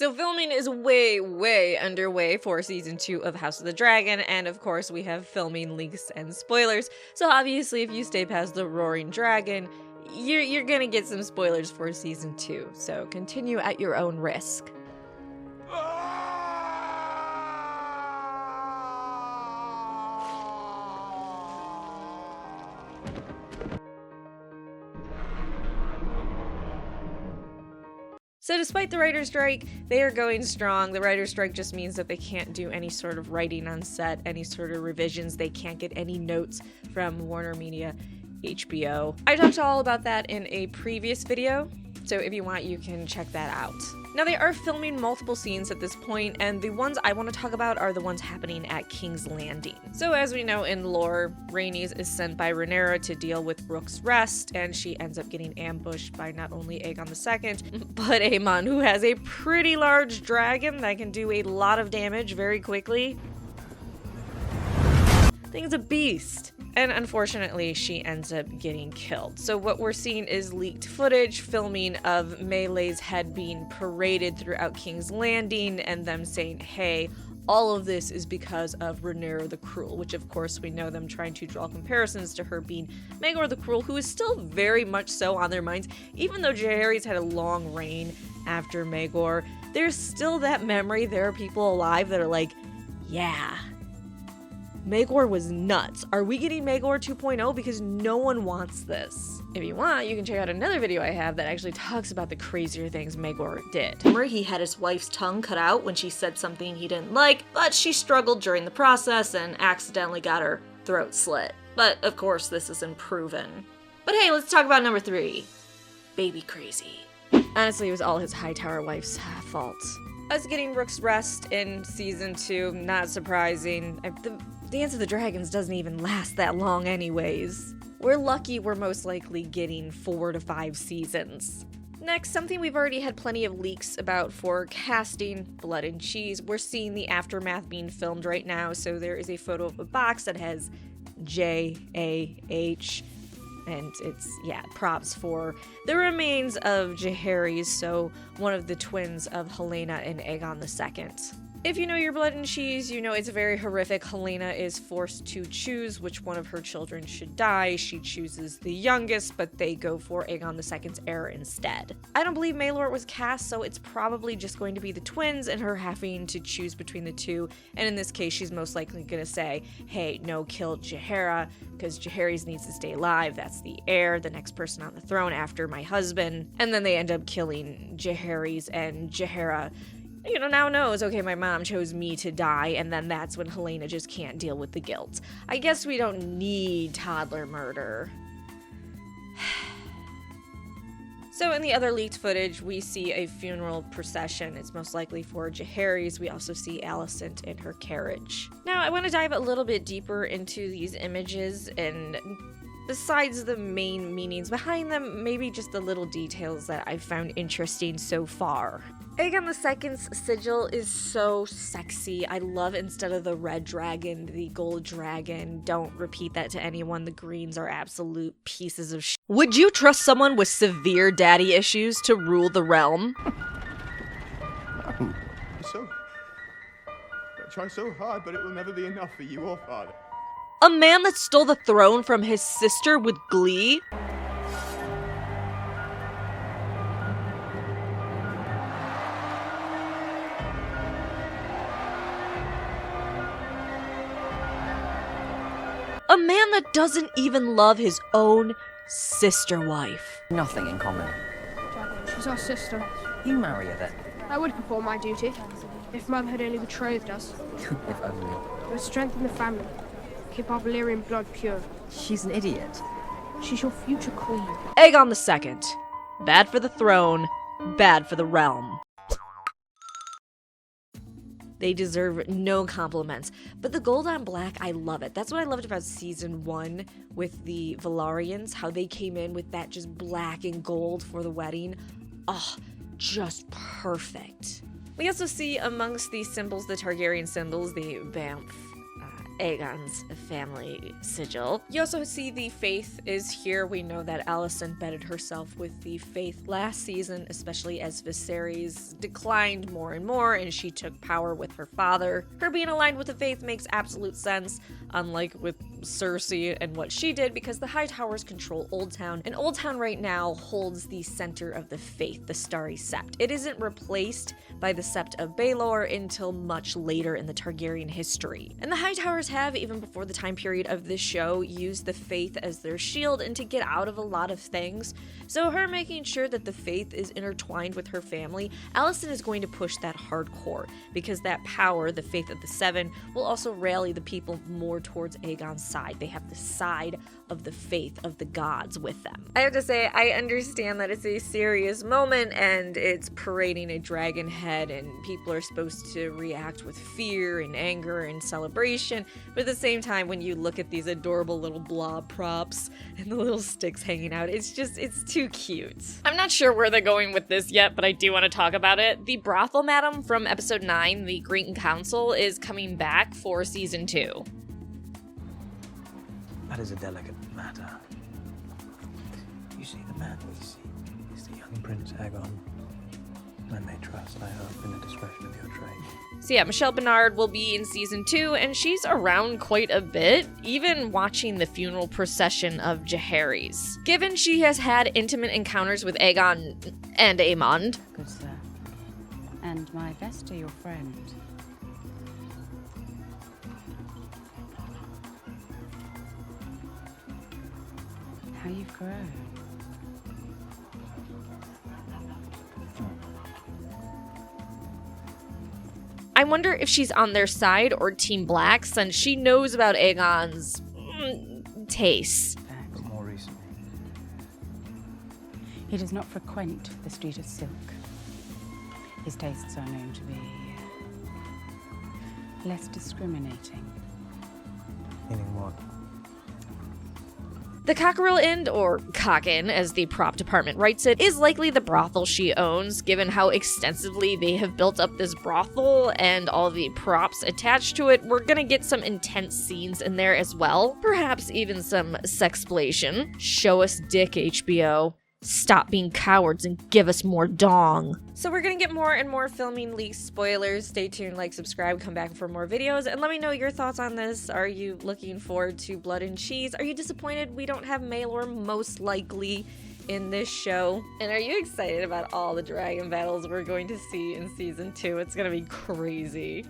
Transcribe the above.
So filming is way underway for season 2 of House of the Dragon, and of course we have filming leaks and spoilers. So obviously if you stay past the Roaring Dragon, you're gonna get some spoilers for season 2. So continue at your own risk. So despite the writer's strike, they are going strong. The writer's strike just means that they can't do any sort of writing on set, any sort of revisions. They can't get any notes from Warner Media, HBO. I talked all about that in a previous video, so if you want, you can check that out. Now, they are filming multiple scenes at this point, and the ones I want to talk about are the ones happening at King's Landing. So as we know in lore, Rhaenys is sent by Rhaenyra to deal with Rook's Rest, and she ends up getting ambushed by not only Aegon II, but Aemon, who has a pretty large dragon that can do a lot of damage very quickly. Thing's a beast. And unfortunately, she ends up getting killed. So what we're seeing is leaked footage, filming of Melee's head being paraded throughout King's Landing, and them saying, hey, all of this is because of Rhaenyra the Cruel, which of course we know them trying to draw comparisons to her being Maegor the Cruel, who is still very much so on their minds. Even though Jaehaerys had a long reign after Maegor, there's still that memory. There are people alive that are like, yeah, Maegor was nuts. Are we getting Maegor 2.0? Because no one wants this. If you want, you can check out another video I have that actually talks about the crazier things Maegor did. Remember, he had his wife's tongue cut out when she said something he didn't like, but she struggled during the process and accidentally got her throat slit. But of course, this isn't proven. But hey, let's talk about number 3. Baby crazy. Honestly, it was all his Hightower wife's fault. Us getting Rook's Rest in season 2, not surprising. The Dance of the Dragons doesn't even last that long anyways. We're lucky we're most likely getting 4 to 5 seasons. Next, something we've already had plenty of leaks about for casting, Blood and Cheese. We're seeing the aftermath being filmed right now, so there is a photo of a box that has J-A-H, and it's, yeah, props for the remains of Jaehaerys, so one of the twins of Helaena and Aegon II. If you know your Blood and Cheese, you know it's very horrific. Helaena is forced to choose which one of her children should die. She chooses the youngest, but they go for Aegon II's heir instead. I don't believe Maelor was cast, so it's probably just going to be the twins and her having to choose between the two. And in this case, she's most likely going to say, hey, no, kill Jaehaera, because Jaehaerys needs to stay alive. That's the heir, the next person on the throne after my husband. And then they end up killing Jaehaerys, and Jaehaera, you know, now knows, okay, my mom chose me to die, and then that's when Helaena just can't deal with the guilt. I guess we don't need toddler murder. So in the other leaked footage, we see a funeral procession. It's most likely for Jaehaerys. We also see Alicent in her carriage. Now, I want to dive a little bit deeper into these images, and besides the main meanings behind them, maybe just the little details that I've found interesting so far. Aegon II's sigil is so sexy. I love, instead of the red dragon, the gold dragon. Don't repeat that to anyone. The greens are absolute pieces of shit. Would you trust someone with severe daddy issues to rule the realm? I try so hard, but it will never be enough for you or father. A man that stole the throne from his sister with glee? A man that doesn't even love his own sister wife. Nothing in common. She's our sister. You marry her then. I would perform my duty, if Mother had only betrothed us. If only. It would strengthen the family, keep our Valyrian blood pure. She's an idiot. She's your future queen. Aegon II. Bad for the throne, bad for the realm. They deserve no compliments. But the gold on black, I love it. That's what I loved about season 1 with the Velaryons, how they came in with that just black and gold for the wedding. Oh, just perfect. We also see amongst the symbols, the Targaryen symbols, the Banff Aegon's family sigil. You also see the Faith is here. We know that Alicent bedded herself with the Faith last season, especially as Viserys declined more and more and she took power with her father. Her being aligned with the Faith makes absolute sense, unlike with Cersei and what she did, because the Hightowers control Oldtown, and Oldtown right now holds the center of the Faith, the Starry Sept. It isn't replaced by the Sept of Baelor until much later in the Targaryen history. And the Hightowers have, even before the time period of this show, used the Faith as their shield and to get out of a lot of things. So her making sure that the Faith is intertwined with her family, Alicent is going to push that hardcore, because that power, the Faith of the Seven, will also rally the people more towards Aegon's side. They have the side of the faith of the gods with them. I have to say, I understand that it's a serious moment and it's parading a dragon head and people are supposed to react with fear and anger and celebration, but at the same time, when you look at these adorable little blob props and the little sticks hanging out, it's too cute. I'm not sure where they're going with this yet, but I do want to talk about it. The brothel madam from episode 9, the Green Council, is coming back for season 2. That is a delicate matter. You see, the man we seek is the young Prince Aegon. And they trust, I hope, in the discretion of your trade. So yeah, Michelle Bernard will be in season 2, and she's around quite a bit, even watching the funeral procession of Jaehaerys. Given she has had intimate encounters with Aegon and Aemond. Good sir. And my best to your friend. How you've grown. I wonder if she's on their side or Team Black, since she knows about Aegon's tastes. But more recently. He does not frequent the street of silk. His tastes are known to be less discriminating. Meaning what? The Cockerel Inn, or Cock Inn as the prop department writes it, is likely the brothel she owns, given how extensively they have built up this brothel and all the props attached to it. We're gonna get some intense scenes in there as well. Perhaps even some sexploitation. Show us dick, HBO. Stop being cowards and give us more dong. So we're gonna get more and more filming leaks, spoilers. Stay tuned, like, subscribe, come back for more videos, and let me know your thoughts on this. Are you looking forward to Blood and Cheese? Are you disappointed we don't have Maelor most likely in this show? And are you excited about all the dragon battles we're going to see in season 2? It's gonna be crazy.